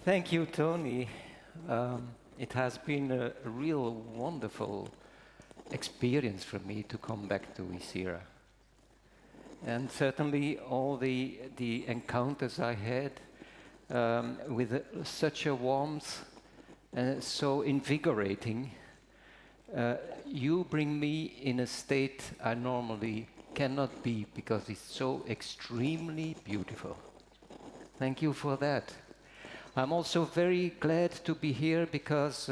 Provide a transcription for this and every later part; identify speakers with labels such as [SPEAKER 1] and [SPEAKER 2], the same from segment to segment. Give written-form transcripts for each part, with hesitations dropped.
[SPEAKER 1] Thank you, Tony. It has been a real wonderful experience for me to come back to Isira. And certainly all the encounters I had with such a warmth and so invigorating, you bring me in a state I normally cannot be because it's so extremely beautiful. Thank you for that. I'm also very glad to be here because,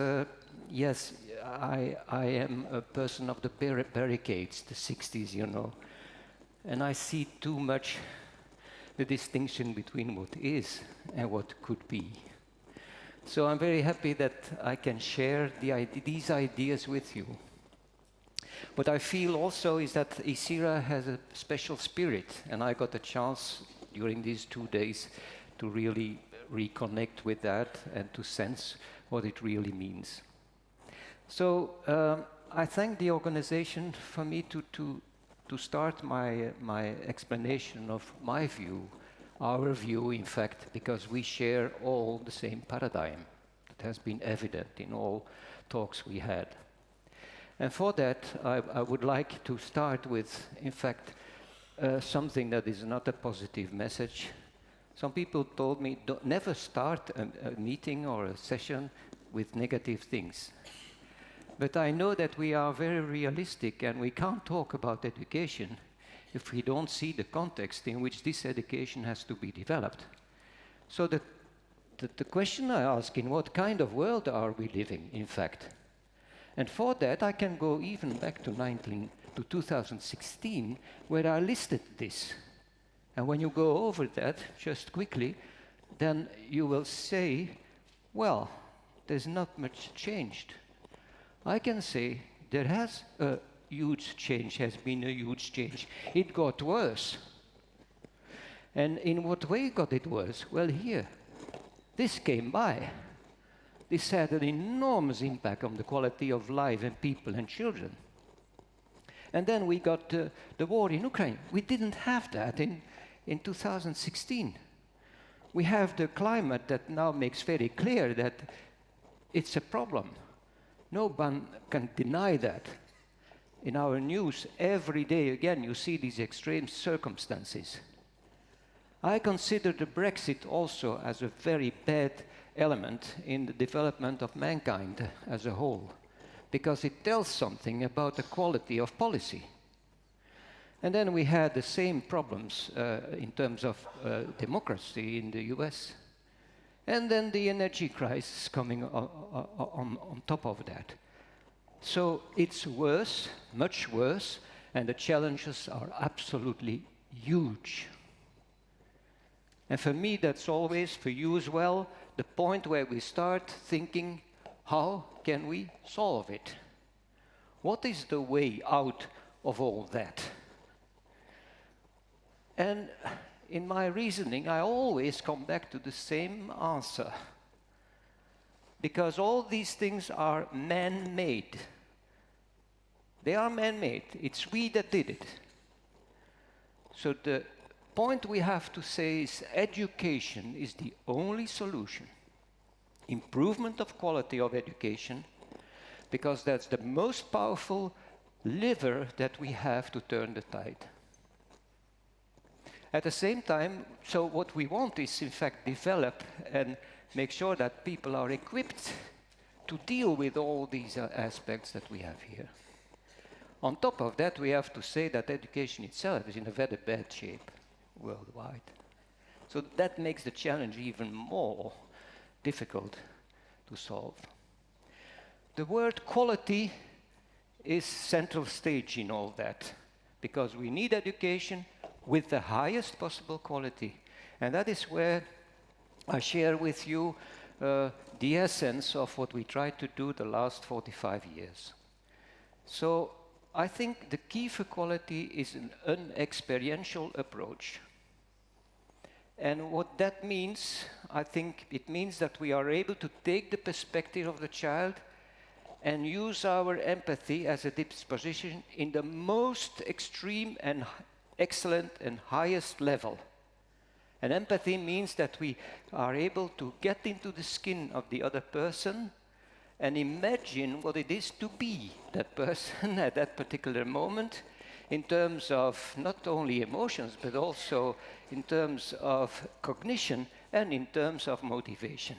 [SPEAKER 1] yes, I am a person of the barricades, the 60s, you know, and I see too much the distinction between what is and what could be. So I'm very happy that I can share these ideas with you. What I feel also is that Isira has a special spirit, and I got a chance during these 2 days to really reconnect with that and to sense what it really means. So I thank the organization for me to start my explanation of my view, our view in fact, because we share all the same paradigm that has been evident in all talks we had. And for that I would like to start with, in fact, something that is not a positive message. Some people told me, never start a meeting or a session with negative things. But I know that we are very realistic and we can't talk about education if we don't see the context in which this education has to be developed. So the question I ask, in what kind of world are we living, in fact? And for that I can go even back to 2016, where I listed this. And when you go over that, just quickly, then you will say, well, there's not much changed. I can say there has a huge change, has been a huge change. It got worse. And in what way got it worse? Well, here, this came by. This had an enormous impact on the quality of life and people and children. And then we got the war in Ukraine. We didn't have that in 2016. We have the climate that now makes very clear that it's a problem. No one can deny that. In our news, every day again, you see these extreme circumstances. I consider the Brexit also as a very bad element in the development of mankind as a whole, because it tells something about the quality of policy. And then we had the same problems in terms of democracy in the US. And then the energy crisis coming on top of that. So it's worse, much worse, and the challenges are absolutely huge. And for me, that's always, for you as well, the point where we start thinking, how can we solve it? What is the way out of all that? And in my reasoning, I always come back to the same answer. Because all these things are man-made. They are man-made. It's we that did it. So the point we have to say is education is the only solution. Improvement of quality of education, because that's the most powerful lever that we have to turn the tide. At the same time, so what we want is, in fact, develop and make sure that people are equipped to deal with all these aspects that we have here. On top of that, we have to say that education itself is in a very bad shape worldwide. So that makes the challenge even more difficult to solve. The word quality is central stage in all that, because we need education with the highest possible quality. And that is where I share with you the essence of what we tried to do the last 45 years. So I think the key for quality is an experiential approach. And what that means, I think it means that we are able to take the perspective of the child and use our empathy as a disposition in the most extreme and excellent and highest level. And empathy means that we are able to get into the skin of the other person and imagine what it is to be that person at that particular moment, in terms of not only emotions, but also in terms of cognition and in terms of motivation.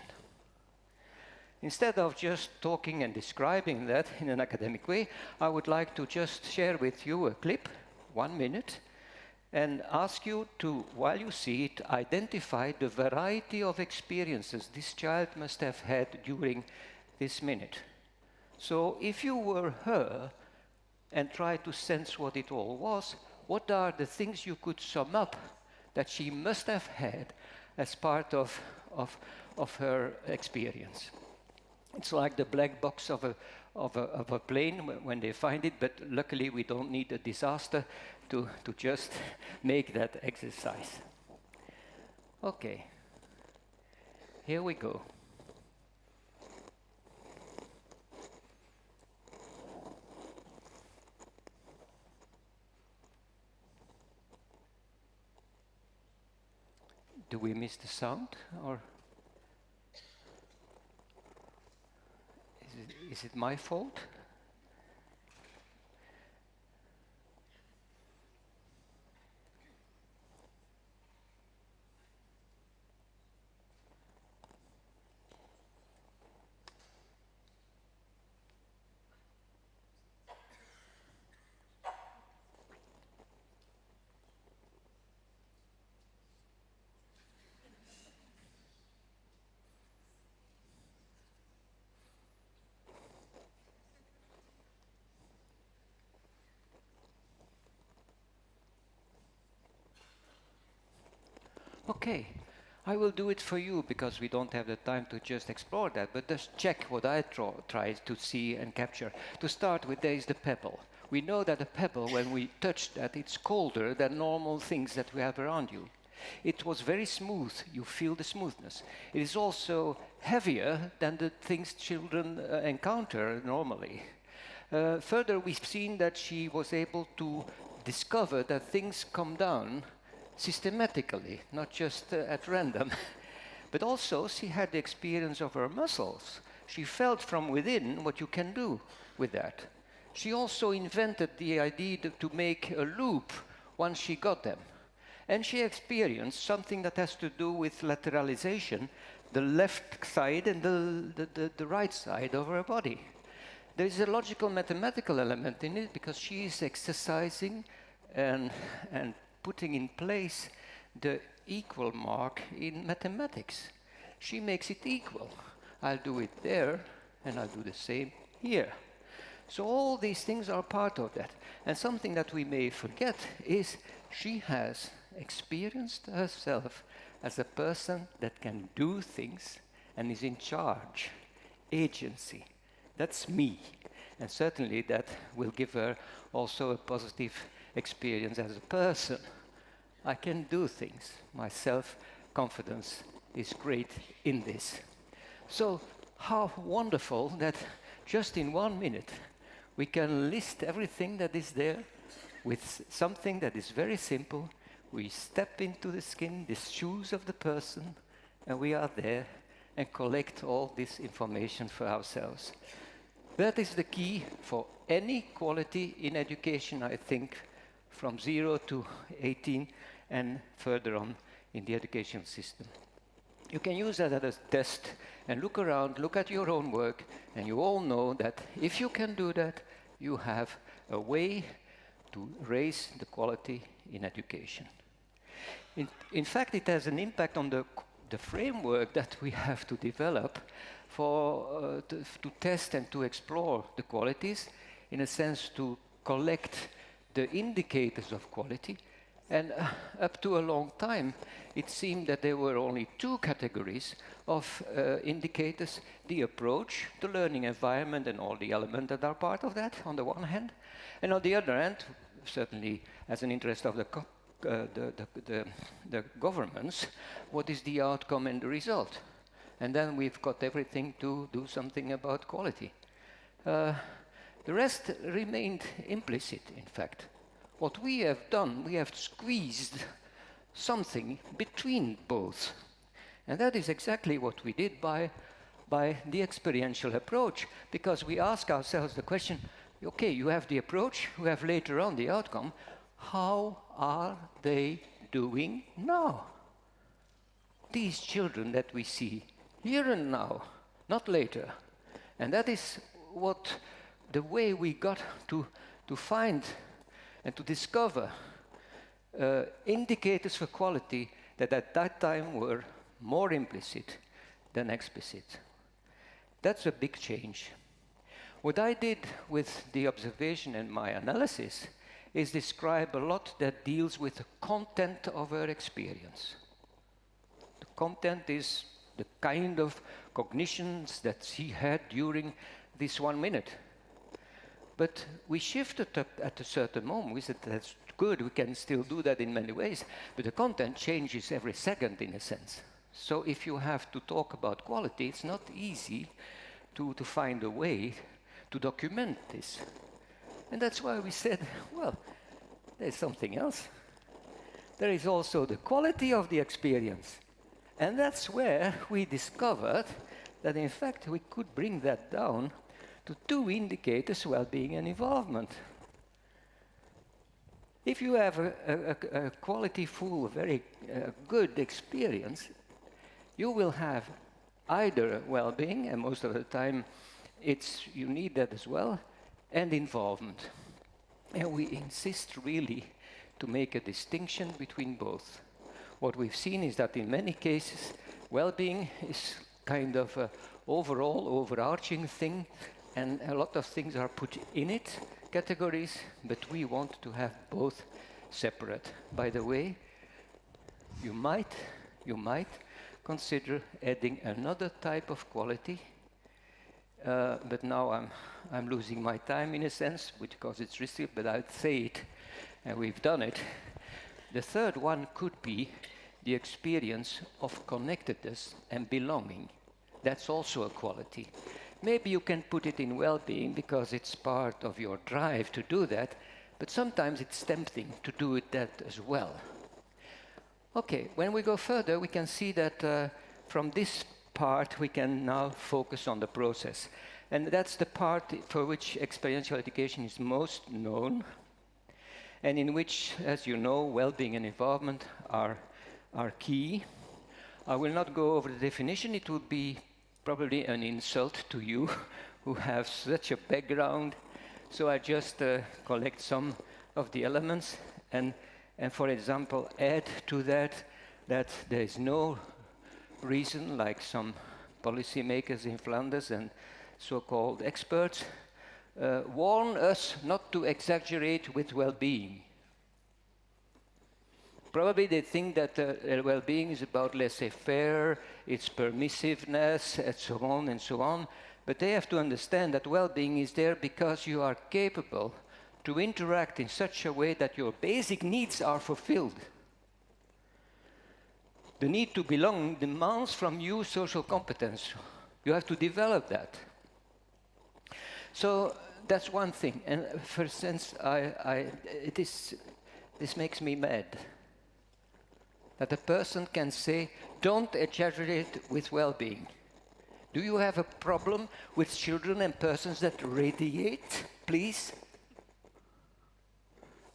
[SPEAKER 1] Instead of just talking and describing that in an academic way, I would like to just share with you a clip, 1 minute, and ask you to, while you see it, identify the variety of experiences this child must have had during this minute. So if you were her and try to sense what it all was, what are the things you could sum up that she must have had as part of her experience? It's like the black box of a plane when they find it, but luckily we don't need a disaster to just make that exercise. Okay, here we go. Do we miss the sound, or is it my fault? Okay, I will do it for you because we don't have the time to just explore that, but just check what I tried to see and capture. To start with, there is the pebble. We know that a pebble, when we touch that, it's colder than normal things that we have around you. It was very smooth, you feel the smoothness. It is also heavier than the things children encounter normally. Further, we've seen that she was able to discover that things come down systematically, not just at random. But also, she had the experience of her muscles. She felt from within what you can do with that. She also invented the idea to make a loop once she got them. And she experienced something that has to do with lateralization, the left side and the right side of her body. There is a logical mathematical element in it because she is exercising and putting in place the equal mark in mathematics. She makes it equal. I'll do it there, and I'll do the same here. So all these things are part of that. And something that we may forget is she has experienced herself as a person that can do things and is in charge. Agency. That's me. And certainly that will give her also a positive experience as a person. I can do things. My self-confidence is great in this. So how wonderful that just in 1 minute we can list everything that is there with something that is very simple. We step into the skin, the shoes of the person, and we are there and collect all this information for ourselves. That is the key for any quality in education, I think, from 0 to 18 and further on in the education system. You can use that as a test and look around, look at your own work, and you all know that if you can do that, you have a way to raise the quality in education. In fact, it has an impact on the framework that we have to develop for to test and to explore the qualities, in a sense to collect the indicators of quality. And up to a long time, it seemed that there were only two categories of indicators: the approach, the learning environment, and all the elements that are part of that, on the one hand. And on the other hand, certainly as an interest of the governments, what is the outcome and the result? And then we've got everything to do something about quality. The rest remained implicit, in fact. What we have done, we have squeezed something between both. And that is exactly what we did by the experiential approach, because we ask ourselves the question, okay, you have the approach, you have later on the outcome, how are they doing now? These children that we see here and now, not later. And that is what the way we got to find and to discover indicators for quality that at that time were more implicit than explicit. That's a big change. What I did with the observation and my analysis is describe a lot that deals with the content of her experience. The content is the kind of cognitions that she had during this 1 minute. But we shifted up at a certain moment. We said, that's good, we can still do that in many ways, but the content changes every second in a sense. So if you have to talk about quality, it's not easy to find a way to document this. And that's why we said, well, there's something else. There is also the quality of the experience. And that's where we discovered that in fact we could bring that down to 2 indicators, well-being and involvement. If you have a quality-full, very good experience, you will have either well-being, and most of the time you need that as well, and involvement. And we insist really to make a distinction between both. What we've seen is that in many cases, well-being is kind of an overall, overarching thing, and a lot of things are put in it, categories, but we want to have both separate. By the way, you might consider adding another type of quality, but now I'm losing my time in a sense, because it's risky, but I'll say it, and we've done it. The third one could be the experience of connectedness and belonging. That's also a quality. Maybe you can put it in well-being because it's part of your drive to do that, but sometimes it's tempting to do that as well. Okay, when we go further, we can see that from this part we can now focus on the process. And that's the part for which experiential education is most known, and in which, as you know, well-being and involvement are key. I will not go over the definition. It would be probably an insult to you who have such a background. So I just collect some of the elements and for example, add to that there is no reason, like some policymakers in Flanders and so-called experts warn us not to exaggerate with well-being. Probably they think that well-being is about laissez-faire, it's permissiveness, and so on. But they have to understand that well-being is there because you are capable to interact in such a way that your basic needs are fulfilled. The need to belong demands from you social competence. You have to develop that. So that's one thing. And for instance, this makes me mad. That a person can say, don't exaggerate with well-being. Do you have a problem with children and persons that radiate, please?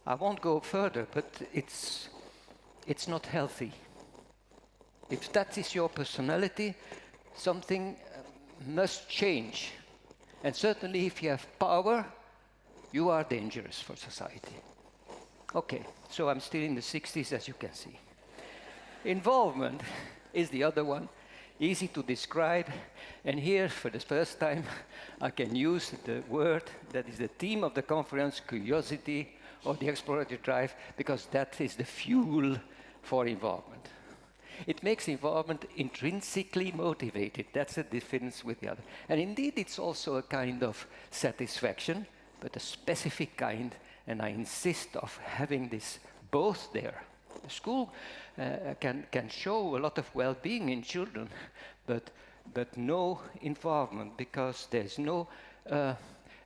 [SPEAKER 1] I won't go further, but it's not healthy. If that is your personality, something must change. And certainly if you have power, you are dangerous for society. Okay, so I'm still in the 60s, as you can see. Involvement is the other one, easy to describe, and here for the first time I can use the word that is the theme of the conference, curiosity or the exploratory drive, because that is the fuel for involvement. It makes involvement intrinsically motivated. That's the difference with the other. And indeed it's also a kind of satisfaction, but a specific kind, and I insist of having this both there. The school can show a lot of well-being in children, but no involvement, because there's no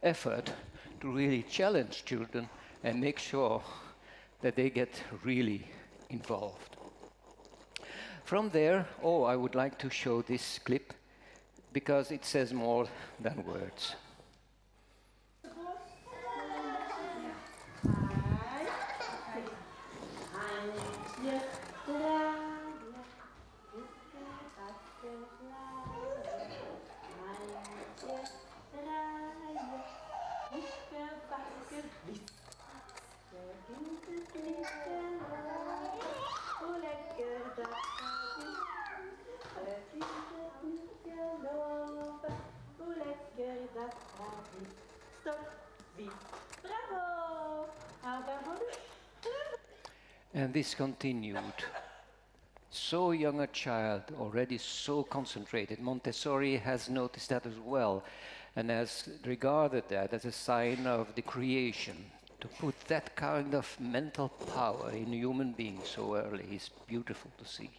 [SPEAKER 1] effort to really challenge children and make sure that they get really involved. From there, I would like to show this clip because it says more than words. And this continued. So young a child, already so concentrated. Montessori has noticed that as well, and has regarded that as a sign of the creation. To put that kind of mental power in a human being so early is beautiful to see.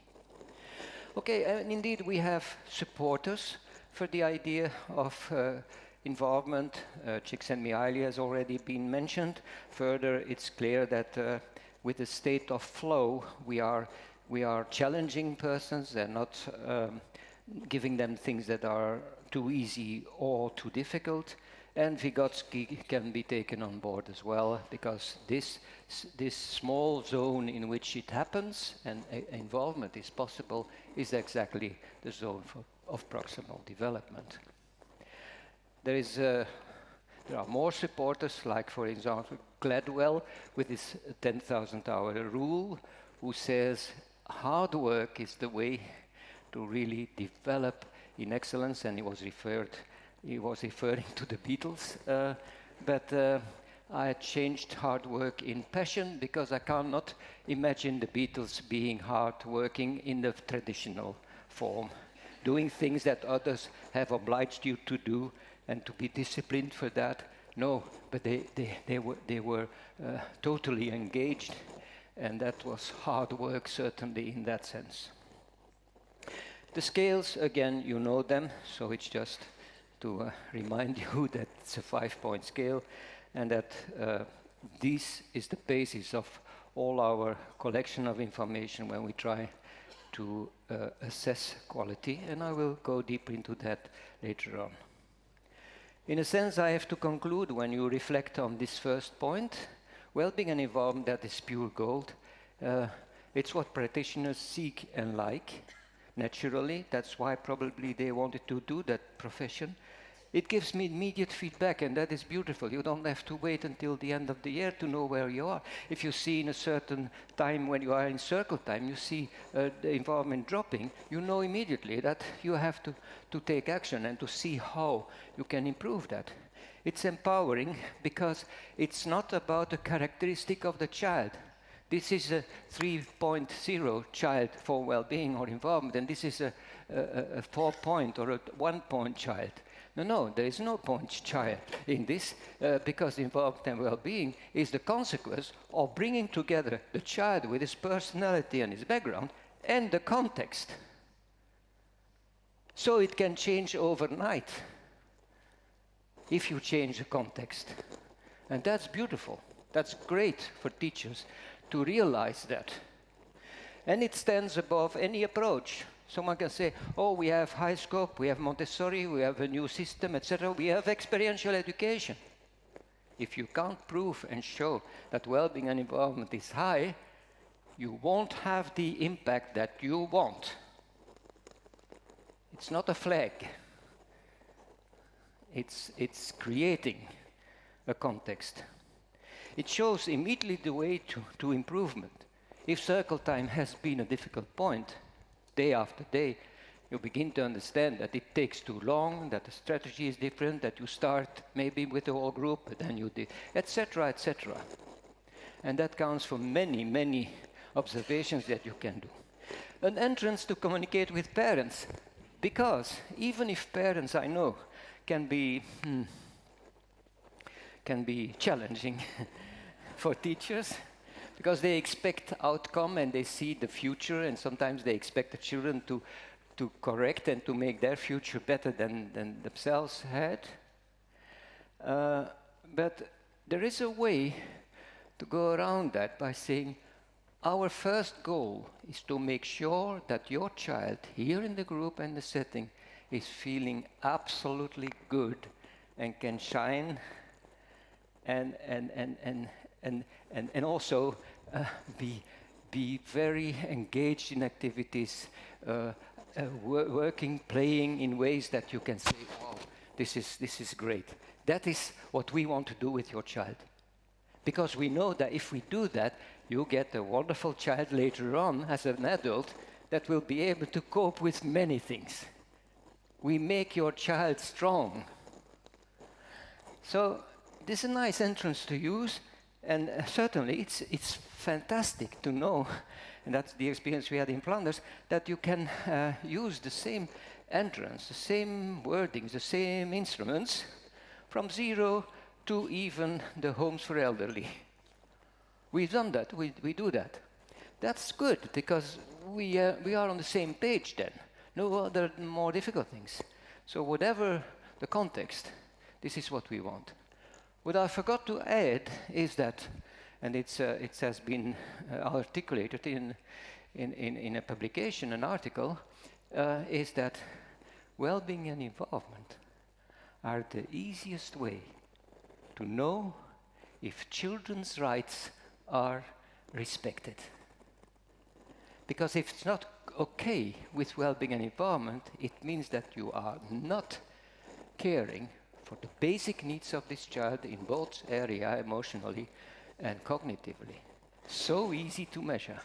[SPEAKER 1] Okay, and indeed we have supporters for the idea of involvement. Csikszentmihalyi has already been mentioned. Further, it's clear that with a state of flow, we are challenging persons and not giving them things that are too easy or too difficult. And Vygotsky can be taken on board as well, because this small zone in which it happens and involvement is possible is exactly the zone of proximal development. There are more supporters, like for example Gladwell with his 10,000 hour rule, who says hard work is the way to really develop in excellence, and he was referring to the Beatles, but I changed hard work in passion, because I cannot imagine the Beatles being hard working in the traditional form, doing things that others have obliged you to do and to be disciplined for that. No, but they were totally engaged, and that was hard work, certainly in that sense. The scales, again, you know them, so it's just to remind you that it's a 5-point scale, and that this is the basis of all our collection of information when we try to assess quality, and I will go deeper into that later on. In a sense, I have to conclude, when you reflect on this first point, well-being and involvement, that is pure gold. It's what practitioners seek and like, naturally. That's why probably they wanted to do that profession. It gives me immediate feedback, and that is beautiful. You don't have to wait until the end of the year to know where you are. If you see in a certain time, when you are in circle time, you see the involvement dropping, you know immediately that you have to take action and to see how you can improve that. It's empowering, because it's not about a characteristic of the child. This is a 3.0 child for well-being or involvement, and this is a 4-point or a 1-point child. No, there is no point child in this, because involvement and well-being is the consequence of bringing together the child with his personality and his background and the context. So it can change overnight if you change the context. And that's beautiful. That's great for teachers to realize that. And it stands above any approach. Someone can say, oh, we have high scope, we have Montessori, we have a new system, etc. We have experiential education. If you can't prove and show that well-being and involvement is high, you won't have the impact that you want. It's not a flag. It's creating a context. It shows immediately the way to improvement. If circle time has been a difficult point, day after day, you begin to understand that it takes too long, that the strategy is different, that you start maybe with the whole group, but then you do, etc., etc. And that counts for many, many observations that you can do. An entrance to communicate with parents, because even if parents, I know, can be challenging for teachers, because they expect outcome and they see the future, and sometimes they expect the children to correct and to make their future better than themselves had. But there is a way to go around that by saying, Our first goal is to make sure that your child here in the group and the setting is feeling absolutely good and can shine and also be very engaged in activities, working, playing in ways that you can say, wow, this is great. That is what we want to do with your child. Because we know that if we do that, you get a wonderful child later on as an adult that will be able to cope with many things. We make your child strong. So this is a nice entrance to use, and certainly it's fantastic to know, and that's the experience we had in Flanders, that you can use the same entrance, the same wordings, the same instruments from 0 to even the homes for elderly. We've done that, we do that. That's good, because we are on the same page then. No other more difficult things. So whatever the context, this is what we want. What I forgot to add is that, and it has been articulated in a publication, an article, is that well-being and involvement are the easiest way to know if children's rights are respected. Because if it's not okay with well-being and involvement, it means that you are not caring for the basic needs of this child in both area, emotionally and cognitively. So easy to measure.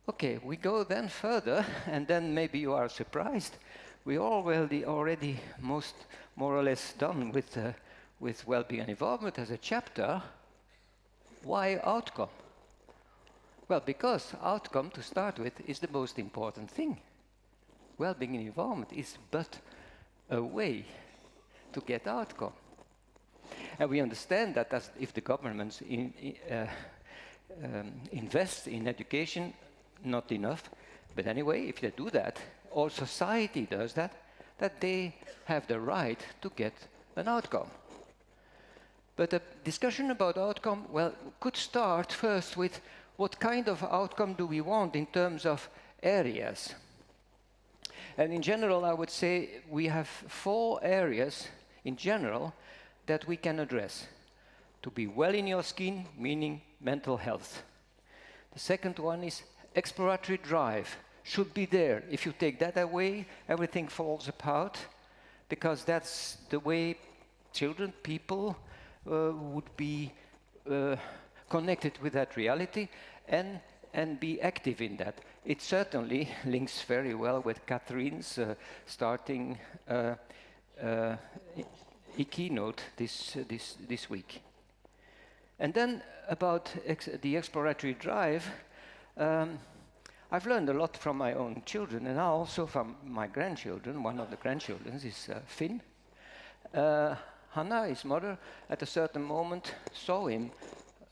[SPEAKER 1] Okay, we go then further, and then maybe you are surprised. We already more or less done with well-being and involvement as a chapter. Why outcome? Well, because outcome, to start with, is the most important thing. Well-being and involvement is but a way to get outcome. And we understand that as if the governments invest in education, not enough, but anyway, if they do that, or society does that they have the right to get an outcome. But a discussion about outcome, well, could start first with what kind of outcome do we want in terms of areas? And in general, I would say we have 4 areas in general that we can address. To be well in your skin, meaning mental health. The second one is exploratory drive. Should be there. If you take that away, everything falls apart, because that's the way children, people would be connected with that reality and be active in that. It certainly links very well with Catherine's starting keynote this week. And then about the exploratory drive, I've learned a lot from my own children, and now also from my grandchildren. One of the grandchildren is Finn. Hannah, his mother, at a certain moment saw him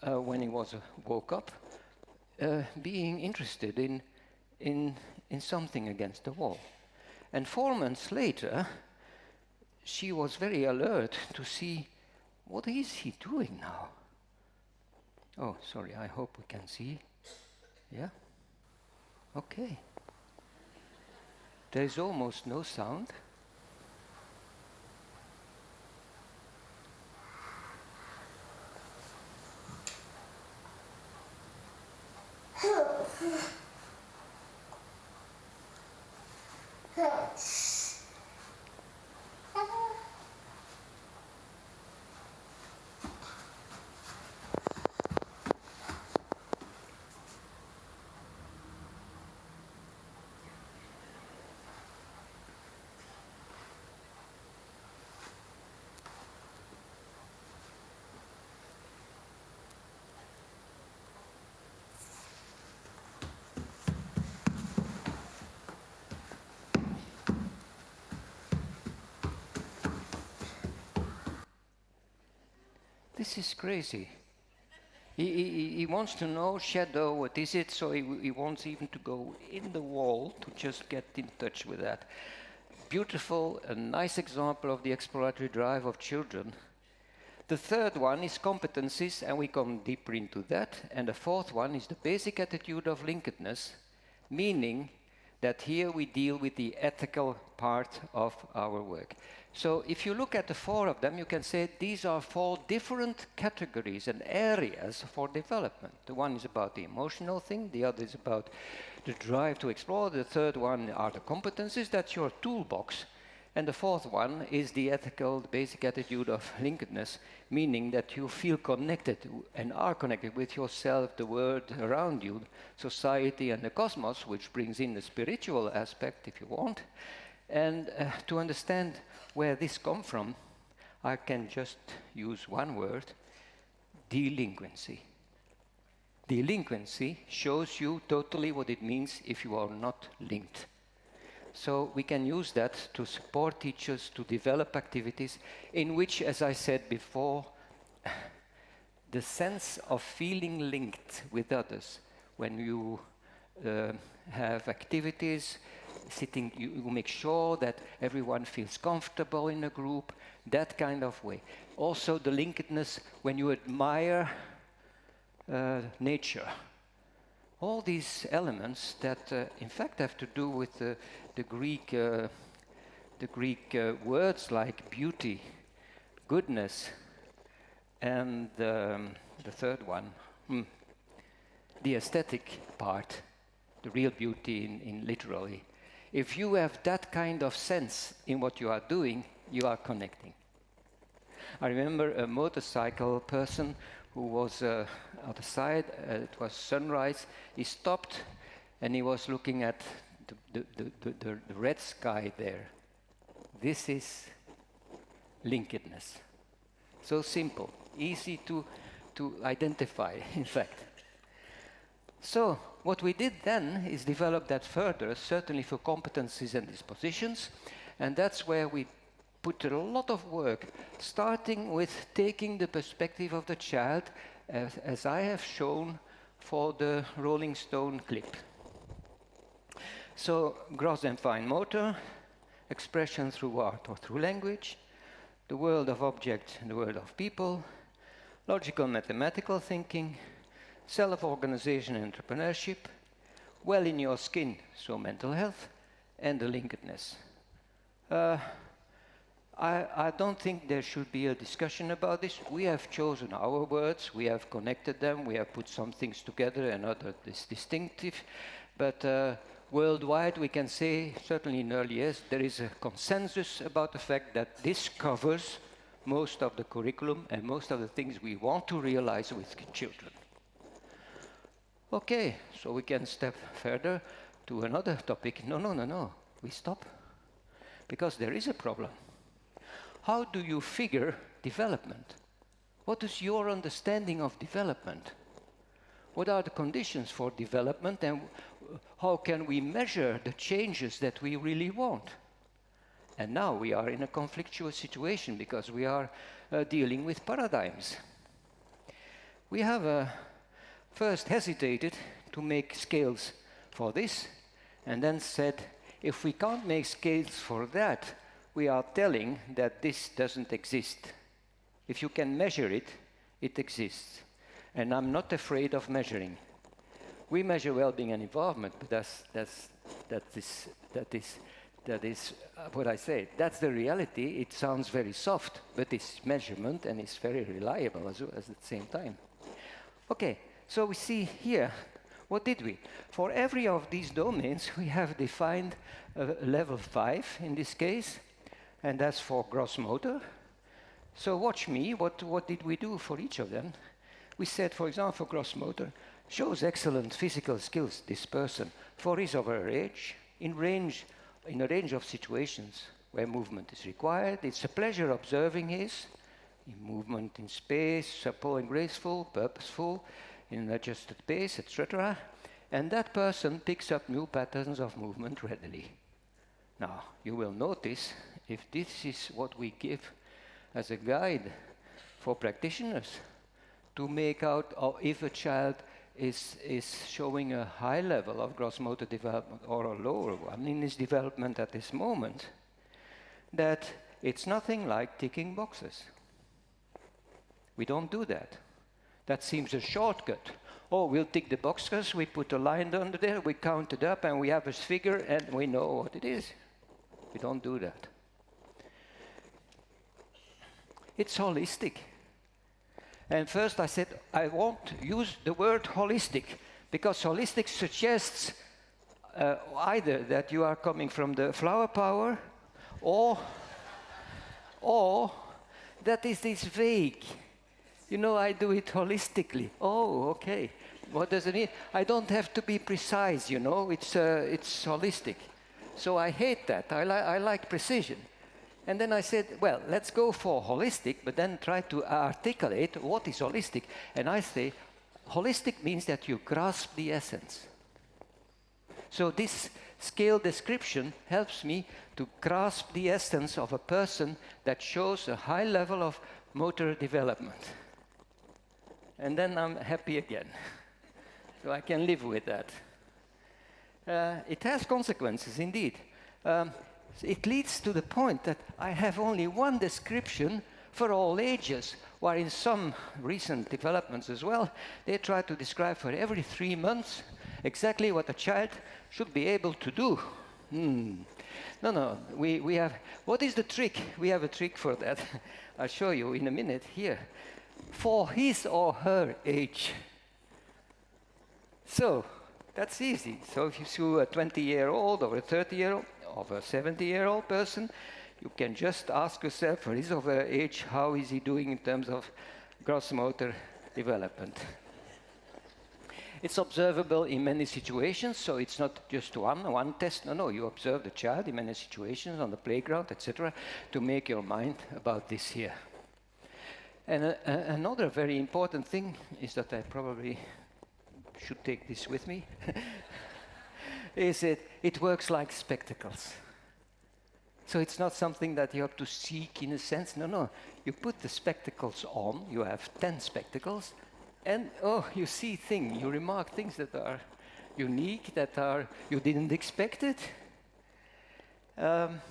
[SPEAKER 1] when he woke up, being interested in something against the wall. And 4 months later, she was very alert to see, what is he doing now? Oh, sorry, I hope we can see. Yeah? Okay. There is almost no sound. This is crazy. He wants to know shadow, what is it, so he wants even to go in the wall to just get in touch with that. Beautiful, a nice example of the exploratory drive of children The third one is competencies, and we come deeper into that. And the fourth one is the basic attitude of linkedness, meaning that here we deal with the ethical part of our work. So if you look at the four of them, you can say these are four different categories and areas for development. The one is about the emotional thing, the other is about the drive to explore, the third one are the competencies, that's your toolbox. And the fourth one is the ethical, the basic attitude of linkedness, meaning that you feel connected and are connected with yourself, the world around you, society and the cosmos, which brings in the spiritual aspect, if you want. And to understand where this comes from, I can just use one word, delinquency. Delinquency shows you totally what it means if you are not linked. So we can use that to support teachers to develop activities in which, as I said before, the sense of feeling linked with others, when you have activities, you make sure that everyone feels comfortable in a group, that kind of way. Also the linkedness when you admire nature. All these elements that, in fact, have to do with the Greek words like beauty, goodness, and the third one, the aesthetic part, the real beauty in literally. If you have that kind of sense in what you are doing, you are connecting. I remember a motorcycle person who was outside, it was sunrise, he stopped and he was looking at the red sky there. This is linkedness. So simple, easy to identify, in fact. So what we did then is develop that further, certainly for competencies and dispositions, and that's where we put a lot of work, starting with taking the perspective of the child, as I have shown for the Rolling Stone clip. So, gross and fine motor, expression through art or through language, the world of object and the world of people, logical mathematical thinking, self-organization and entrepreneurship, well in your skin, so mental health, and the linkedness. I don't think there should be a discussion about this. We have chosen our words, we have connected them, we have put some things together and others distinctive, but worldwide we can say, certainly in early years, there is a consensus about the fact that this covers most of the curriculum and most of the things we want to realize with children. Okay, so we can step further to another topic. No, we stop, because there is a problem. How do you figure development? What is your understanding of development? What are the conditions for development, and how can we measure the changes that we really want? And now we are in a conflictual situation because we are dealing with paradigms. We have first hesitated to make scales for this, and then said, if we can't make scales for that, we are telling that this doesn't exist. If you can measure it, it exists. And I'm not afraid of measuring. We measure well-being and involvement, but that is what I say. That's the reality. It sounds very soft, but it's measurement and it's very reliable as at the same time. Okay, so we see here, what did we? For every of these domains, we have defined level 5 in this case, and that's for gross motor. So watch me, what did we do for each of them? We said, for example, for gross motor, shows excellent physical skills, this person, for his or her age, in a range of situations where movement is required. It's a pleasure observing his movement in space, supple and graceful, purposeful, in an adjusted pace, etc. And that person picks up new patterns of movement readily. Now, you will notice, if this is what we give as a guide for practitioners, to make out if a child is showing a high level of gross motor development or a lower one in his development at this moment, that it's nothing like ticking boxes. We don't do that. That seems a shortcut. Oh, we'll tick the boxes, we put a line under there, we count it up, and we have a figure, and we know what it is. We don't do that. It's holistic. And first I said, I won't use the word holistic, because holistic suggests either that you are coming from the flower power, or that is this vague. You know, I do it holistically. Oh, okay. What does it mean? I don't have to be precise, you know. It's holistic. So I hate that. I like precision. And then I said, well, let's go for holistic, but then try to articulate what is holistic. And I say, holistic means that you grasp the essence. So this scale description helps me to grasp the essence of a person that shows a high level of motor development. And then I'm happy again. So I can live with that. It has consequences, indeed. It leads to the point that I have only one description for all ages, while in some recent developments as well, they try to describe for every 3 months exactly what a child should be able to do. No, we have, what is the trick? We have a trick for that. I'll show you in a minute here. For his or her age. So, that's easy. So if you see a 20-year-old or a 30-year-old or a 70-year-old person, you can just ask yourself for his or her age, how is he doing in terms of gross motor development? It's observable in many situations, so it's not just one test. No, you observe the child in many situations, on the playground, etc., to make your mind about this here. And another very important thing is that I probably should take this with me, is it works like spectacles. So it's not something that you have to seek in a sense. No, you put the spectacles on, you have 10 spectacles, and you see things, you remark things that are unique, that are, you didn't expect it. And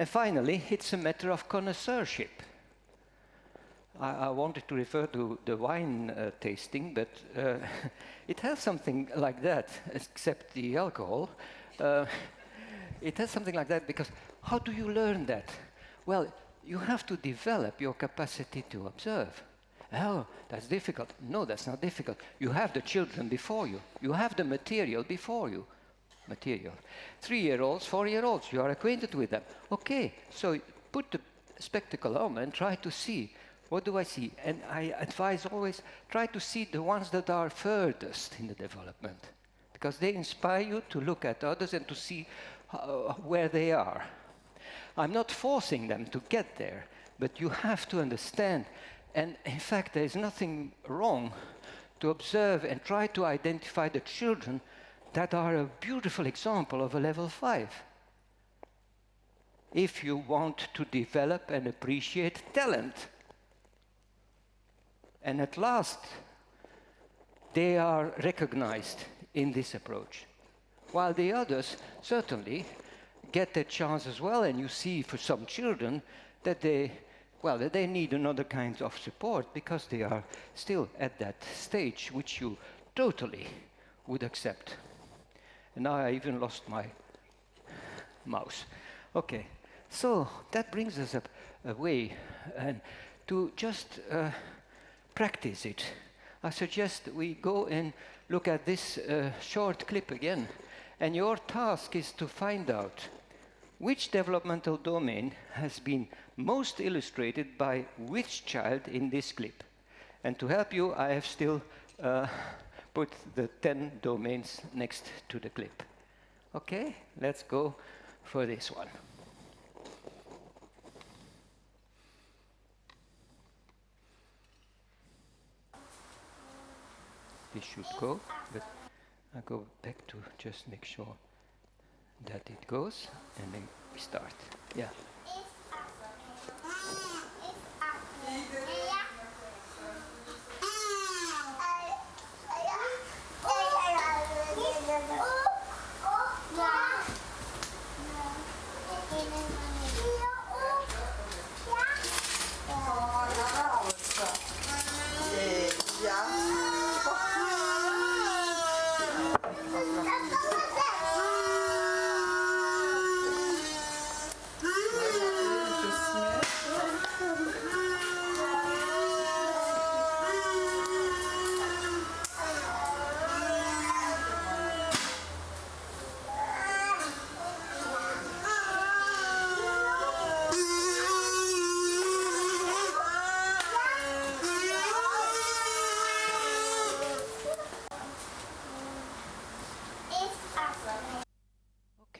[SPEAKER 1] finally, it's a matter of connoisseurship. I wanted to refer to the wine tasting, but it has something like that, except the alcohol. It has something like that because how do you learn that? Well, you have to develop your capacity to observe. Oh, that's difficult. No, that's not difficult. You have the children before you. You have the material before you. Material. 3-year-olds, 4-year-olds, you are acquainted with them. Okay, so put the spectacle on and try to see. What do I see? And I advise always, try to see the ones that are furthest in the development, because they inspire you to look at others and to see where they are. I'm not forcing them to get there, but you have to understand. And in fact, there is nothing wrong to observe and try to identify the children that are a beautiful example of a level 5. If you want to develop and appreciate talent. And at last, they are recognized in this approach. While the others certainly get their chance as well, and you see for some children that they need another kind of support because they are still at that stage which you totally would accept. And now I even lost my mouse. Okay, so that brings us away and to just practice it. I suggest we go and look at this short clip again. And your task is to find out which developmental domain has been most illustrated by which child in this clip. And to help you, I have still put the 10 domains next to the clip. Okay, let's go for this one. This should go, but I go back to just make sure that it goes, and then we start. Yeah.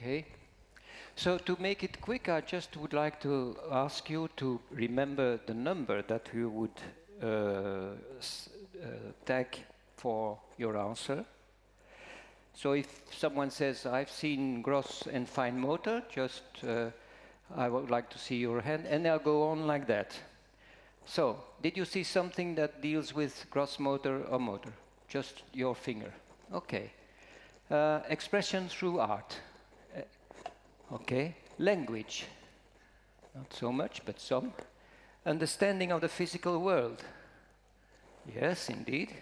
[SPEAKER 1] Okay. So to make it quick, I just would like to ask you to remember the number that you would tag for your answer. So if someone says, I've seen gross and fine motor, just I would like to see your hand, and I'll go on like that. So, did you see something that deals with gross motor or motor? Just your finger. Okay. Expression through art. Okay. Language. Not so much, but some. Understanding of the physical world. Yes, indeed.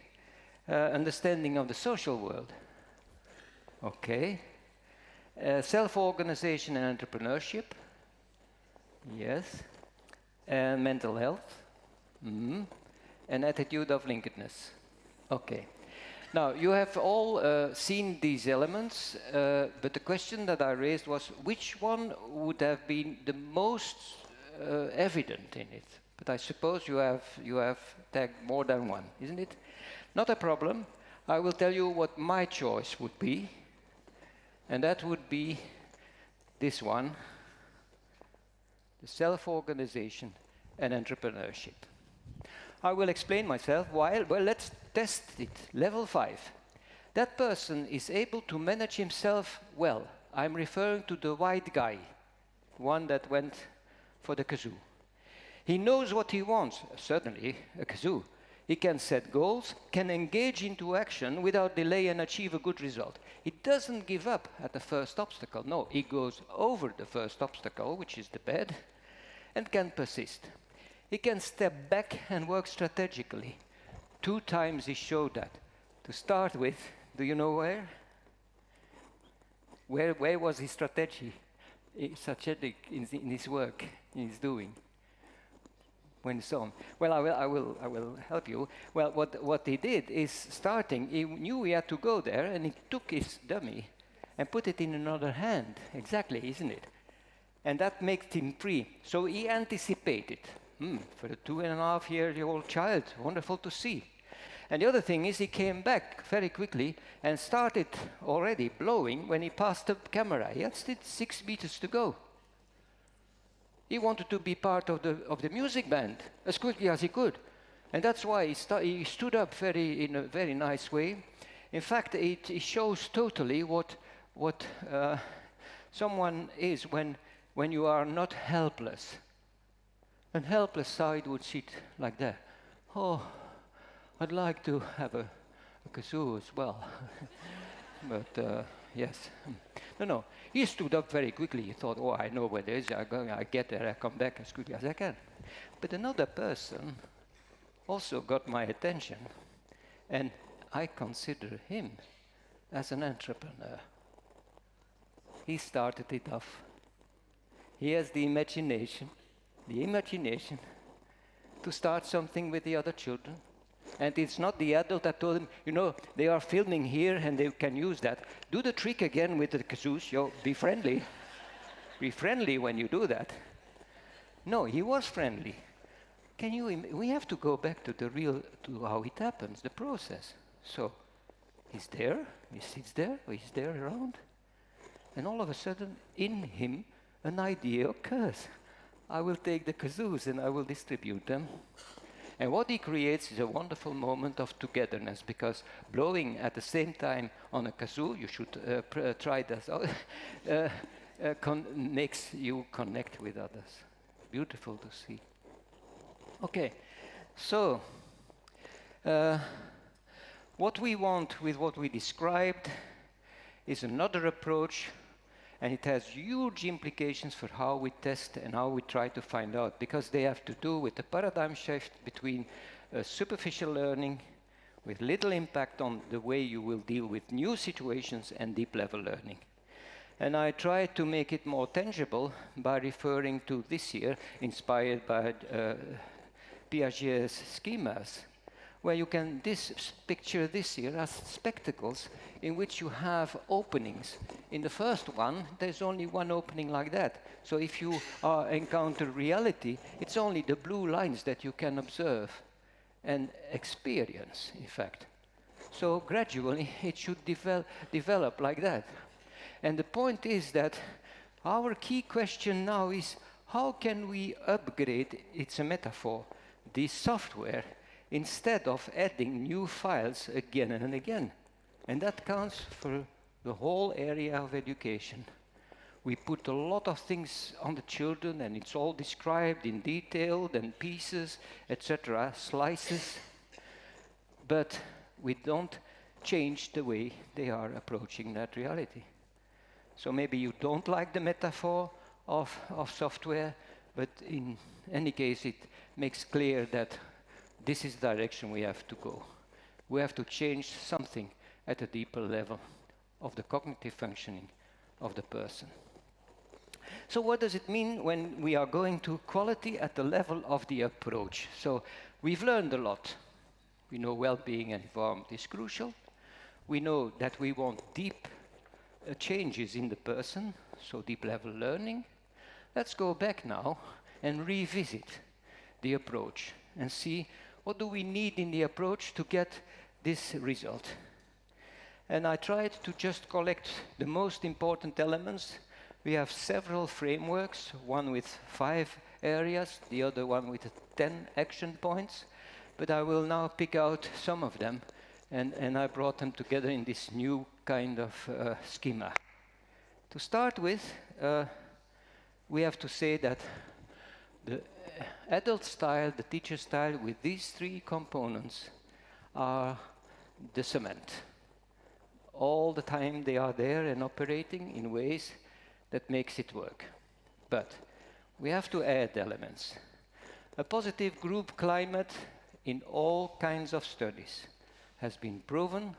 [SPEAKER 1] Understanding of the social world. Okay. Self-organization and entrepreneurship. Yes. And mental health. Mm-hmm. And attitude of linkedness. Okay. Now, you have all seen these elements, but the question that I raised was, which one would have been the most evident in it? But I suppose you have tagged more than one, isn't it? Not a problem. I will tell you what my choice would be, and that would be this one, the self-organization and entrepreneurship. I will explain myself. Why? Well, let's test it. Level 5. That person is able to manage himself well. I'm referring to the white guy, one that went for the kazoo. He knows what he wants, certainly a kazoo. He can set goals, can engage into action without delay and achieve a good result. He doesn't give up at the first obstacle. No, he goes over the first obstacle, which is the bed, and can persist. He can step back and work strategically. 2 times he showed that. To start with, do you know where? Where was his strategy? Strategic in his work, in his doing? When so, well, I will help you. Well, what he did is starting. He knew he had to go there, and he took his dummy and put it in another hand. Exactly, isn't it? And that makes him free. So he anticipated. For a 2.5-year-old child, wonderful to see. And the other thing is he came back very quickly and started already blowing when he passed the camera. He had still 6 meters to go. He wanted to be part of the music band as quickly as he could. And that's why he stood up in a very nice way. In fact, it shows totally what someone is when you are not helpless. An helpless side would sit like that. Oh, I'd like to have a kazoo as well. But yes. No. He stood up very quickly. He thought, oh, I know where it is. I get there, I come back as quickly as I can. But another person also got my attention. And I consider him as an entrepreneur. He started it off. He has the imagination to start something with the other children. And it's not the adult that told him, they are filming here and they can use that. Do the trick again with the kazoos. Be friendly. Be friendly when you do that. No, he was friendly. We have to go back to to how it happens, the process. So, he's there, he sits there, he's there around. And all of a sudden, in him, an idea occurs. I will take the kazoos and I will distribute them. And what he creates is a wonderful moment of togetherness, because blowing at the same time on a kazoo, you should try that, makes you connect with others. Beautiful to see. Okay, so what we want with what we described is another approach. And it has huge implications for how we test and how we try to find out, because they have to do with the paradigm shift between superficial learning, with little impact on the way you will deal with new situations and deep level learning. And I tried to make it more tangible by referring to this year, inspired by Piaget's schemas, where you can picture this year as spectacles in which you have openings. In the first one, there's only one opening like that. So if you encounter reality, it's only the blue lines that you can observe and experience, in fact. So gradually, it should develop like that. And the point is that our key question now is, how can we upgrade, it's a metaphor, this software, instead of adding new files again and again? And that counts for the whole area of education. We put a lot of things on the children, and it's all described in detail and pieces, etc., slices. But we don't change the way they are approaching that reality. So maybe you don't like the metaphor of software, but in any case, it makes clear that this is the direction we have to go. We have to change something at a deeper level of the cognitive functioning of the person. So what does it mean when we are going to quality at the level of the approach? So we've learned a lot. We know well-being and environment is crucial. We know that we want deep changes in the person, so deep level learning. Let's go back now and revisit the approach and see what do we need in the approach to get this result. And I tried to just collect the most important elements. We have several frameworks, one with 5 areas, the other one with 10 action points, but I will now pick out some of them, and I brought them together in this new kind of schema. To start with, we have to say that the adult style, the teacher style, with these 3 components are the cement. All the time they are there and operating in ways that makes it work. But we have to add elements. A positive group climate in all kinds of studies has been proven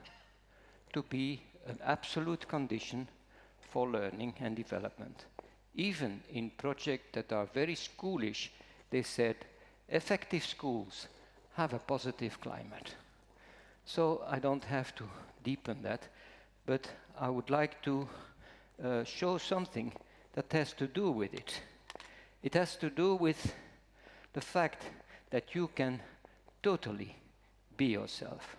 [SPEAKER 1] to be an absolute condition for learning and development. Even in projects that are very schoolish, they said effective schools have a positive climate. So I don't have to deepen that, but I would like to show something that has to do with it. It has to do with the fact that you can totally be yourself.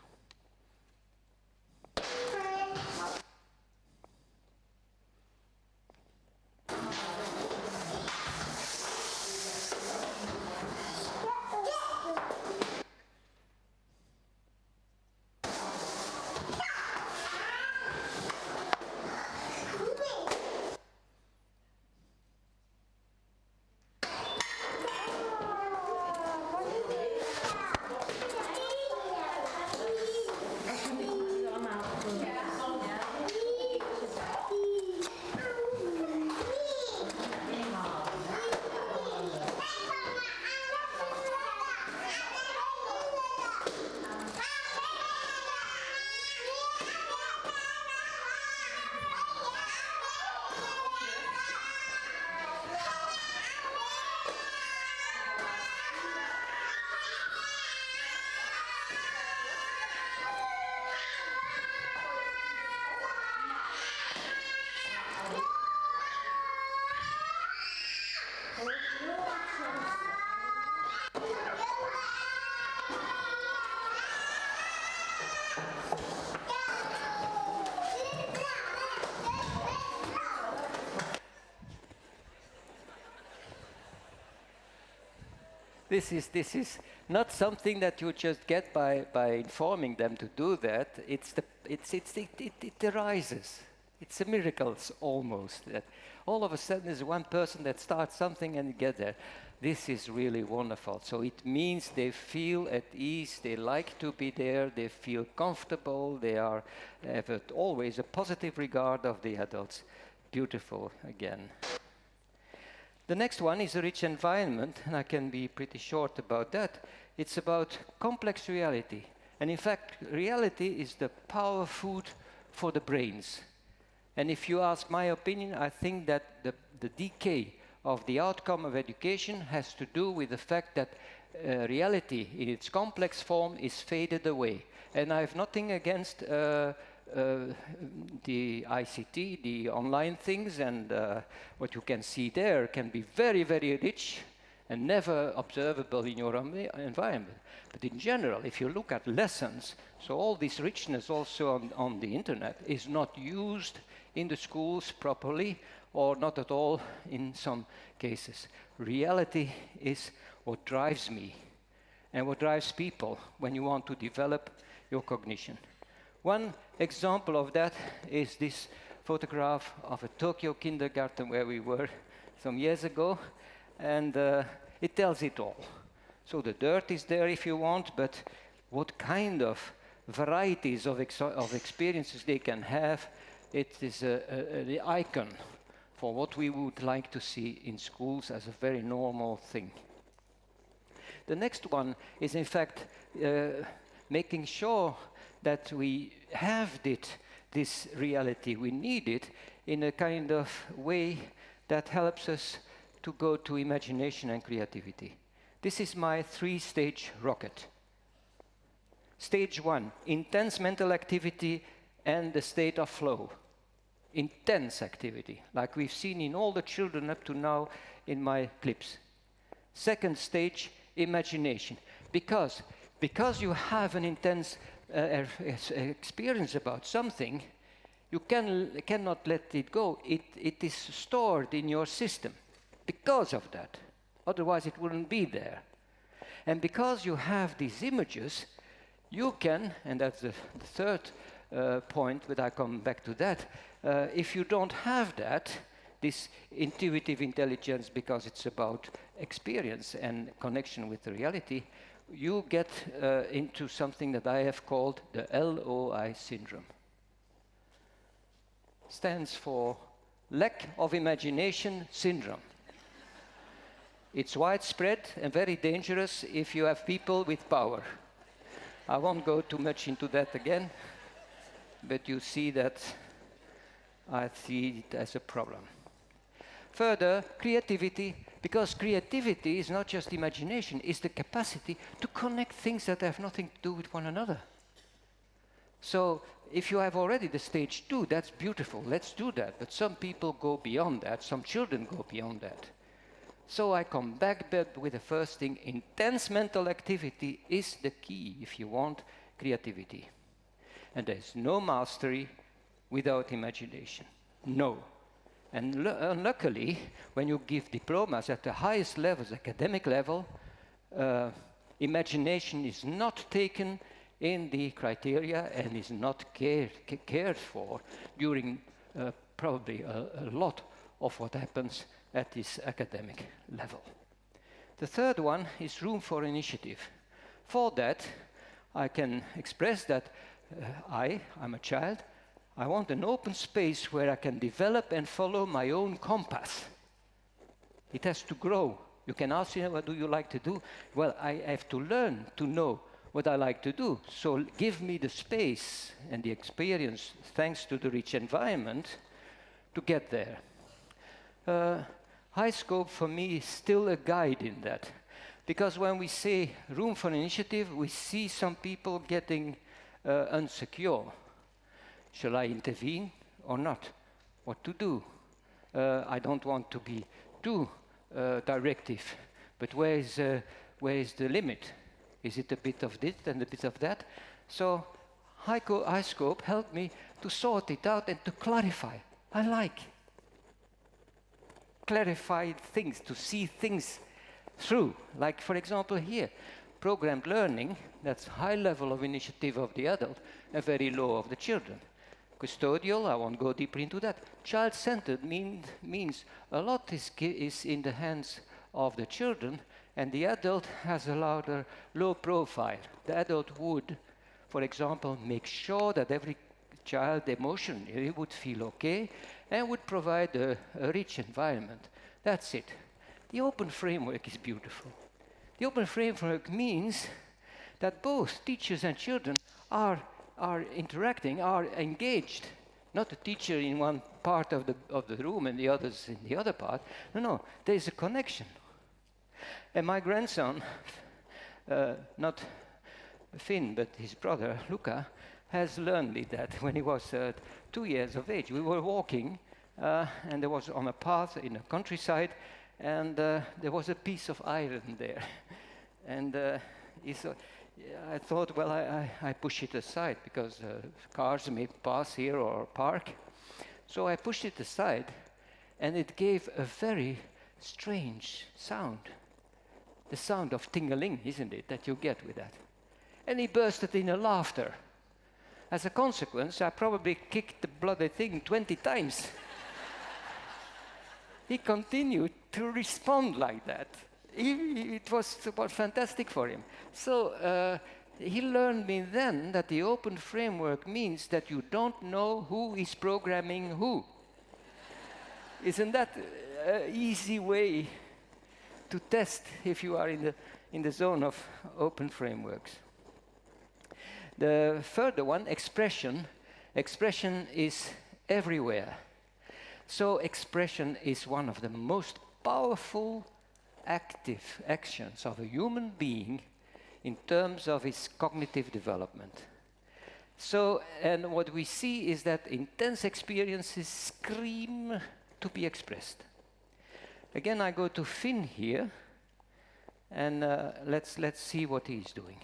[SPEAKER 1] This is not something that you just get by informing them to do that. It arises. It's a miracle almost. That all of a sudden there's one person that starts something and you get there. This is really wonderful. So it means they feel at ease, they like to be there, they feel comfortable, they have always a positive regard of the adults. Beautiful again. The next one is a rich environment, and I can be pretty short about that. It's about complex reality. And in fact, reality is the power food for the brains. And if you ask my opinion, I think that the decay of the outcome of education has to do with the fact that reality in its complex form is faded away. And I have nothing against the ICT, the online things, and what you can see there can be very, very rich and never observable in your environment. But in general, if you look at lessons, so all this richness also on the internet is not used in the schools properly, or not at all in some cases. Reality is what drives me and what drives people when you want to develop your cognition. One example of that is this photograph of a Tokyo kindergarten where we were some years ago, and it tells it all. So the dirt is there if you want, but what kind of varieties of experiences they can have, it is the icon for what we would like to see in schools as a very normal thing. The next one is in fact making sure that we have this reality. We need it in a kind of way that helps us to go to imagination and creativity. This is my 3-stage rocket. Stage 1, intense mental activity and the state of flow. Intense activity, like we've seen in all the children up to now in my clips. Second stage, imagination. Because you have an intense experience about something, you cannot let it go. It is stored in your system because of that. Otherwise it wouldn't be there. And because you have these images, you can, and that's the third point, but I come back to that, if you don't have that, this intuitive intelligence, because it's about experience and connection with the reality, you get into something that I have called the LOI syndrome. Stands for lack of imagination syndrome. It's widespread and very dangerous if you have people with power. I won't go too much into that again, but you see that I see it as a problem. Further, creativity, because creativity is not just imagination, it's the capacity to connect things that have nothing to do with one another. So if you have already the stage 2, that's beautiful, let's do that. But some people go beyond that, some children go beyond that. So I come back with the first thing, intense mental activity is the key if you want creativity. And there's no mastery without imagination, no. And luckily, when you give diplomas at the highest levels, academic level, imagination is not taken in the criteria and is not cared for during probably a lot of what happens at this academic level. The third one is room for initiative. For that, I can express that I'm a child. I want an open space where I can develop and follow my own compass. It has to grow. You can ask me, what do you like to do? Well, I have to learn to know what I like to do. So give me the space and the experience, thanks to the rich environment, to get there. High scope for me is still a guide in that. Because when we say room for initiative, we see some people getting unsecure. Shall I intervene or not? What to do? I don't want to be too directive, but where is the limit? Is it a bit of this and a bit of that? So high scope helped me to sort it out and to clarify. I like clarified things, to see things through. Like, for example, here, programmed learning, that's high level of initiative of the adult and very low of the children. Custodial, I won't go deeper into that. Child-centered means a lot is in the hands of the children, and the adult has a louder, low profile. The adult would, for example, make sure that every child emotionally would feel okay and would provide a rich environment. That's it. The open framework is beautiful. The open framework means that both teachers and children are interacting, are engaged. Not the teacher in one part of the room and the others in the other part. No, there is a connection. And my grandson, not Finn, but his brother, Luca, has learned me that when he was 2 years of age. We were walking, and there was on a path in the countryside, and there was a piece of iron there. And I thought, well, I push it aside because cars may pass here or park. So I pushed it aside, and it gave a very strange sound. The sound of tingling, isn't it, that you get with that? And he bursted in a laughter. As a consequence, I probably kicked the bloody thing 20 times. He continued to respond like that. It was fantastic for him. So he learned me then that the open framework means that you don't know who is programming who. Isn't that an easy way to test if you are in the zone of open frameworks? The further one, expression. Expression is everywhere. So expression is one of the most powerful active actions of a human being in terms of his cognitive development. So, and what we see is that intense experiences scream to be expressed. Again, I go to Finn here, and let's see what he's doing.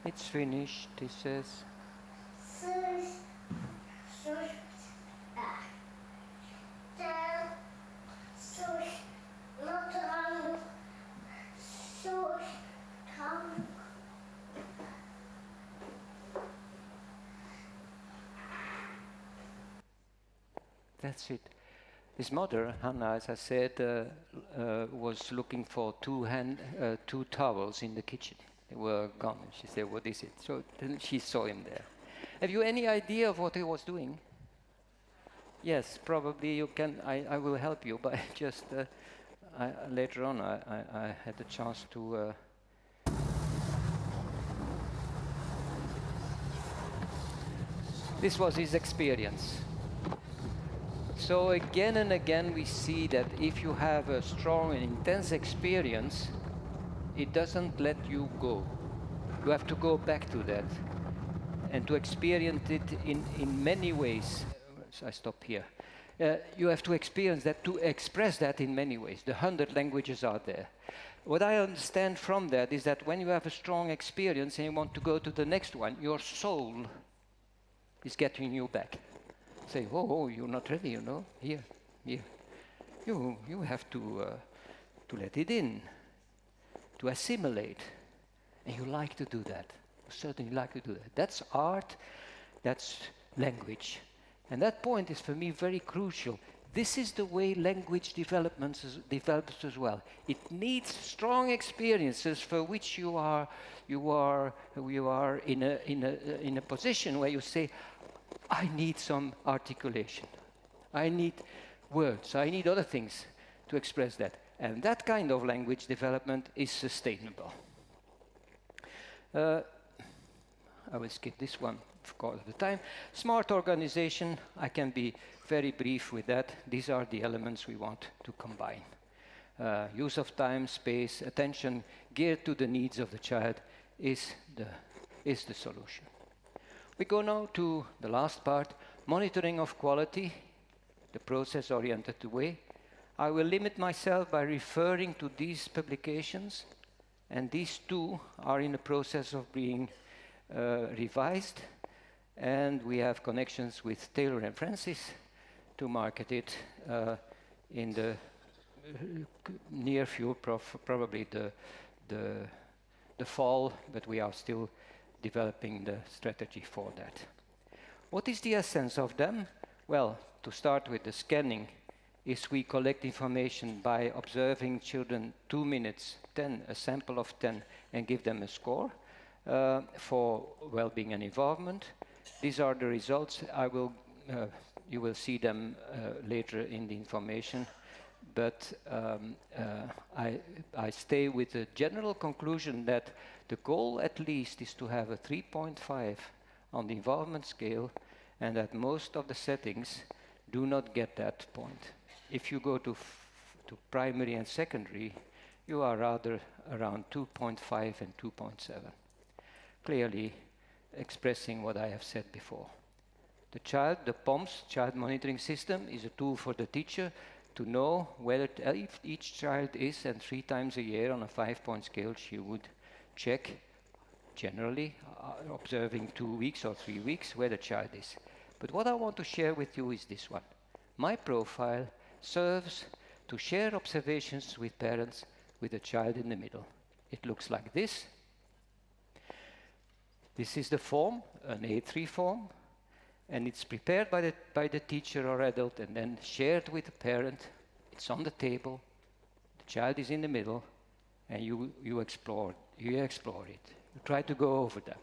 [SPEAKER 1] It's finished, he says. That's it. His mother, Hannah, as I said, was looking for two towels in the kitchen. They were gone. She said, "What is it?" So then she saw him there. Have you any idea of what he was doing? Yes, probably you can. I will help you, but just later on I had the chance to. This was his experience. So again and again we see that if you have a strong and intense experience, it doesn't let you go. You have to go back to that and to experience it in many ways. So I stop here. You have to experience that, to express that in many ways. The 100 languages are there. What I understand from that is that when you have a strong experience and you want to go to the next one, your soul is getting you back. Say, oh, you're not ready, you know. Here. You have to let it in, to assimilate, and you like to do that. You certainly like to do that. That's art. That's language, and that point is for me very crucial. This is the way language develops as well. It needs strong experiences for which you are in a position where you say, I need some articulation. I need words. I need other things to express that. And that kind of language development is sustainable. I will skip this one because of the time. Smart organization, I can be very brief with that. These are the elements we want to combine. Use of time, space, attention geared to the needs of the child is the solution. We go now to the last part, monitoring of quality, the process-oriented way. I will limit myself by referring to these publications, and these two are in the process of being revised, and we have connections with Taylor and Francis to market it in the near future, probably the fall, but we are still developing the strategy for that. What is the essence of them? Well, to start with the scanning, is we collect information by observing children 2 minutes, 10, a sample of 10, and give them a score for well-being and involvement. These are the results. You will see them later in the information. But I stay with the general conclusion that the goal at least is to have a 3.5 on the involvement scale, and that most of the settings do not get that point. If you go to primary and secondary, you are rather around 2.5 and 2.7. Clearly expressing what I have said before. The POMS, child monitoring system, is a tool for the teacher to know whether if each child is, and 3 times a year on a 5-point scale she would check, generally, observing 2 weeks or 3 weeks, where the child is. But what I want to share with you is this one. My profile serves to share observations with parents with a child in the middle. It looks like this. This is the form, an A3 form, and it's prepared by the teacher or adult and then shared with the parent. It's on the table, the child is in the middle, and you explore it. You try to go over them.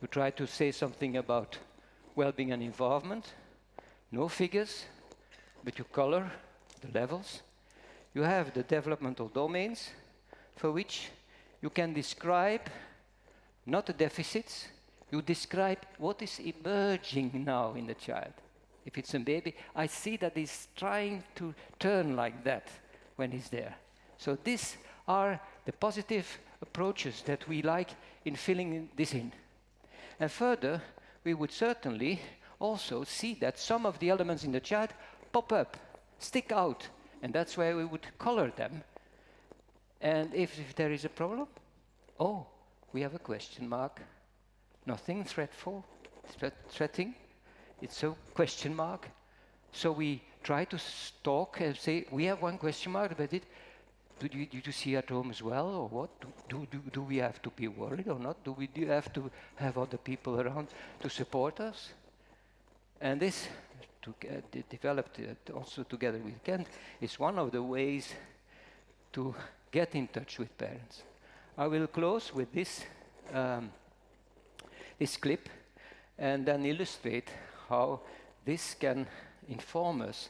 [SPEAKER 1] You try to say something about well-being and involvement. No figures, but you color the levels. You have the developmental domains for which you can describe not the deficits, you describe what is emerging now in the child. If it's a baby, I see that he's trying to turn like that when he's there. So these are the positive approaches that we like in filling this in. And further, we would certainly also see that some of the elements in the child pop up, stick out, and that's where we would color them. And if there is a problem, oh, we have a question mark. Nothing threatening. It's a question mark. So we try to talk and say, we have one question mark about it. Did you see at home as well, or what? Do we have to be worried or not? Do you have to have other people around to support us? And this, developed also together with Kent, is one of the ways to get in touch with parents. I will close with this this clip and then illustrate how this can inform us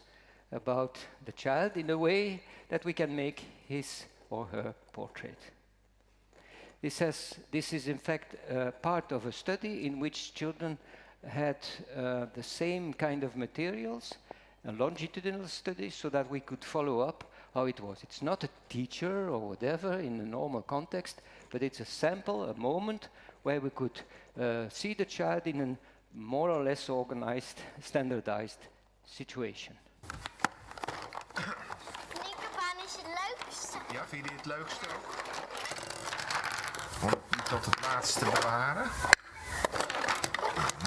[SPEAKER 1] about the child in a way that we can make his or her portrait. This is in fact part of a study in which children had the same kind of materials, a longitudinal study, so that we could follow up how it was. It's not a teacher or whatever in a normal context, but it's a sample, a moment where we could see the child in a more or less organized, standardized situation.
[SPEAKER 2] Knikkerbaan is het leukste.
[SPEAKER 3] Ja, vind je dit het leukste ook? Om het tot het laatste bewaren?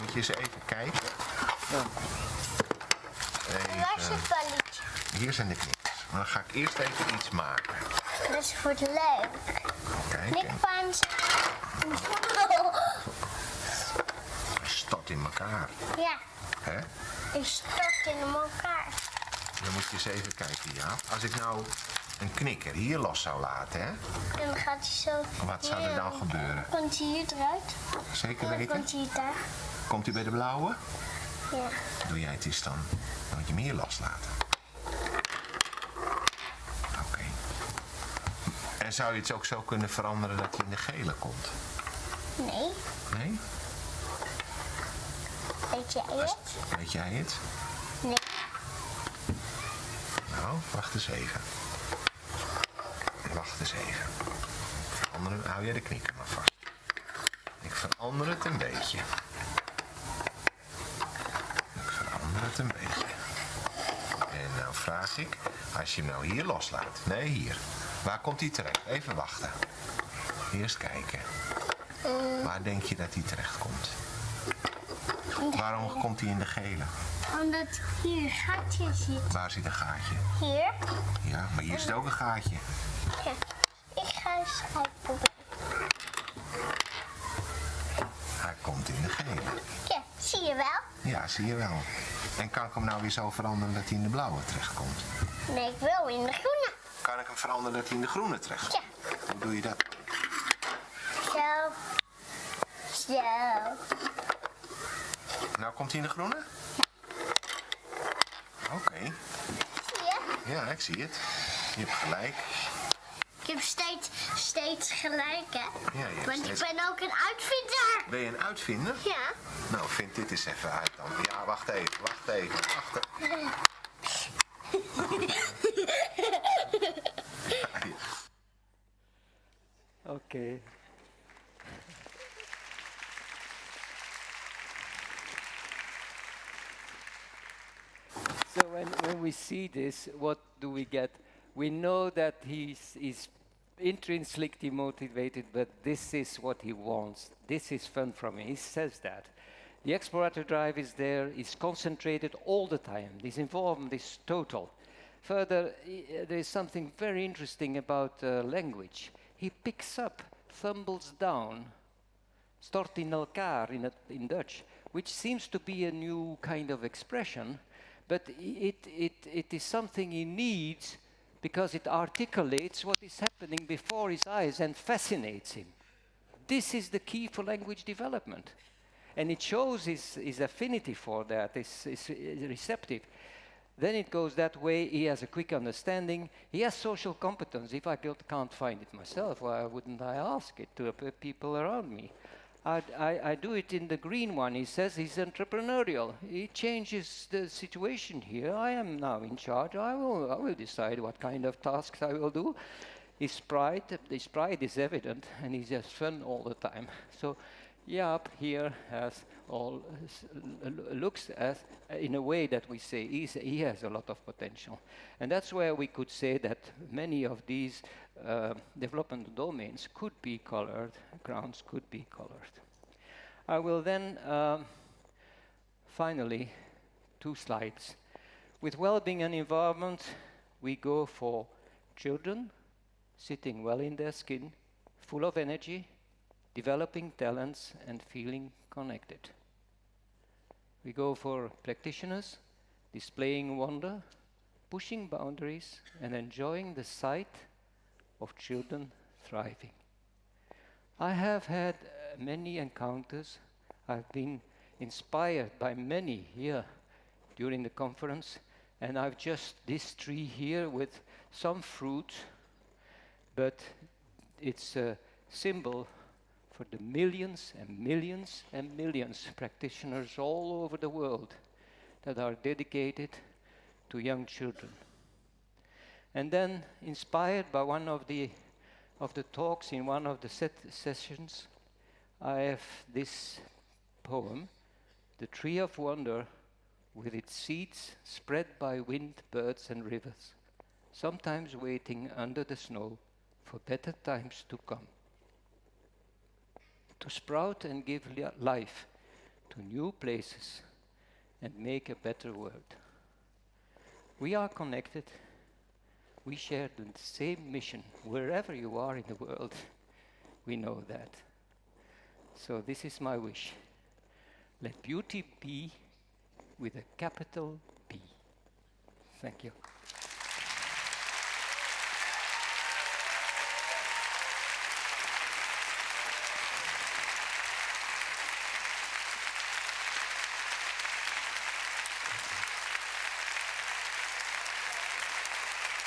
[SPEAKER 3] Moet je eens even kijken.
[SPEAKER 1] Ja.
[SPEAKER 2] Waar is het balletje?
[SPEAKER 3] Hier zijn de knikkers. Maar dan ga ik eerst even iets maken.
[SPEAKER 2] Dat is voor het leuk.
[SPEAKER 3] Kijk.
[SPEAKER 2] Knikkerbaan is...
[SPEAKER 3] Stort in elkaar.
[SPEAKER 2] Ja.
[SPEAKER 3] Hè?
[SPEAKER 2] Die stort in elkaar.
[SPEAKER 3] Dan moet je eens even kijken, ja. Als ik nou een knikker hier los zou laten, hè?
[SPEAKER 2] En dan gaat hij zo...
[SPEAKER 3] Wat zou er dan gebeuren?
[SPEAKER 2] Komt hij hier eruit?
[SPEAKER 3] Zeker
[SPEAKER 2] En dan
[SPEAKER 3] weten?
[SPEAKER 2] komt hij daar.
[SPEAKER 3] Komt hij bij de blauwe?
[SPEAKER 2] Ja.
[SPEAKER 3] Doe jij het eens dan. Dan moet je hem hier loslaten. Oké. En zou je het ook zo kunnen veranderen dat hij in de gele komt?
[SPEAKER 2] Nee.
[SPEAKER 3] Nee?
[SPEAKER 2] Weet jij het?
[SPEAKER 3] Weet jij het?
[SPEAKER 2] Nee.
[SPEAKER 3] Nou, wacht eens even. Wacht eens even. Hou jij de knikker maar vast. Ik verander het een beetje. En nou vraag ik, als je hem nou hier loslaat. Nee, hier. Waar komt hij terecht? Even wachten. Eerst kijken. Waar denk je dat hij terecht komt? Waarom komt hij in de gele?
[SPEAKER 2] Omdat hier een gaatje zit.
[SPEAKER 3] Waar zit een gaatje?
[SPEAKER 2] Hier.
[SPEAKER 3] Ja, maar hier zit ook een gaatje.
[SPEAKER 2] Ja. Ik ga eens uitproberen.
[SPEAKER 3] Hij komt in de gele.
[SPEAKER 2] Ja, zie je wel?
[SPEAKER 3] Ja, zie je wel. En kan ik hem nou weer zo veranderen dat hij in de blauwe terechtkomt?
[SPEAKER 2] Nee, ik wil in de groene.
[SPEAKER 3] Kan ik hem veranderen dat hij in de groene terechtkomt?
[SPEAKER 2] Ja.
[SPEAKER 3] Hoe doe je dat?
[SPEAKER 2] Zo. Zo.
[SPEAKER 3] Nou komt hij in de groene? Oké.
[SPEAKER 2] Zie je?
[SPEAKER 3] Ja, ik zie het. Je hebt gelijk.
[SPEAKER 2] Ik heb steeds gelijk, hè?
[SPEAKER 3] Ja, je hebt
[SPEAKER 2] Want
[SPEAKER 3] steeds-
[SPEAKER 2] ik ben ook een uitvinder.
[SPEAKER 3] Ben je een uitvinder?
[SPEAKER 2] Ja.
[SPEAKER 3] Nou, vind dit eens even uit dan. Ja, wacht even.
[SPEAKER 1] Okay. So when we see this, what do we get? We know that he's intrinsically motivated, but this is what he wants. This is fun for me. He says that. The exploratory drive is there, he's concentrated all the time. This involvement is total. Further, there is something very interesting about language. He picks up, thumbles down, stort in elkaar in Dutch, which seems to be a new kind of expression, but it is something he needs because it articulates what is happening before his eyes and fascinates him. This is the key for language development. And it shows his affinity for that, is receptive. Then it goes that way, he has a quick understanding, he has social competence. If I can't find it myself, why wouldn't I ask it to people around me? I do it in the green one. He says he's entrepreneurial. He changes the situation here. I am now in charge. I will decide what kind of tasks I will do. His pride is evident, and he has fun all the time. So Jaap here has looks as in a way that we say he has a lot of potential, and that's where we could say that many of these development domains could be colored, grounds could be colored. I will then finally 2 slides. With well-being and environment, we go for children sitting well in their skin, full of energy, developing talents and feeling connected. We go for practitioners, displaying wonder, pushing boundaries, and enjoying the sight of children thriving. I have had many encounters. I've been inspired by many here during the conference, and I've just this tree here with some fruit, but it's a symbol for the millions and millions and millions practitioners all over the world that are dedicated to young children. And then, inspired by one of the talks in one of the sessions, I have this poem, The Tree of Wonder, with its seeds spread by wind, birds and rivers, sometimes waiting under the snow for better times to come, to sprout and give life to new places and make a better world. We are connected. We share the same mission wherever you are in the world. We know that. So this is my wish. Let beauty be with a capital B. Thank you.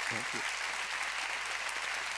[SPEAKER 1] Thank you.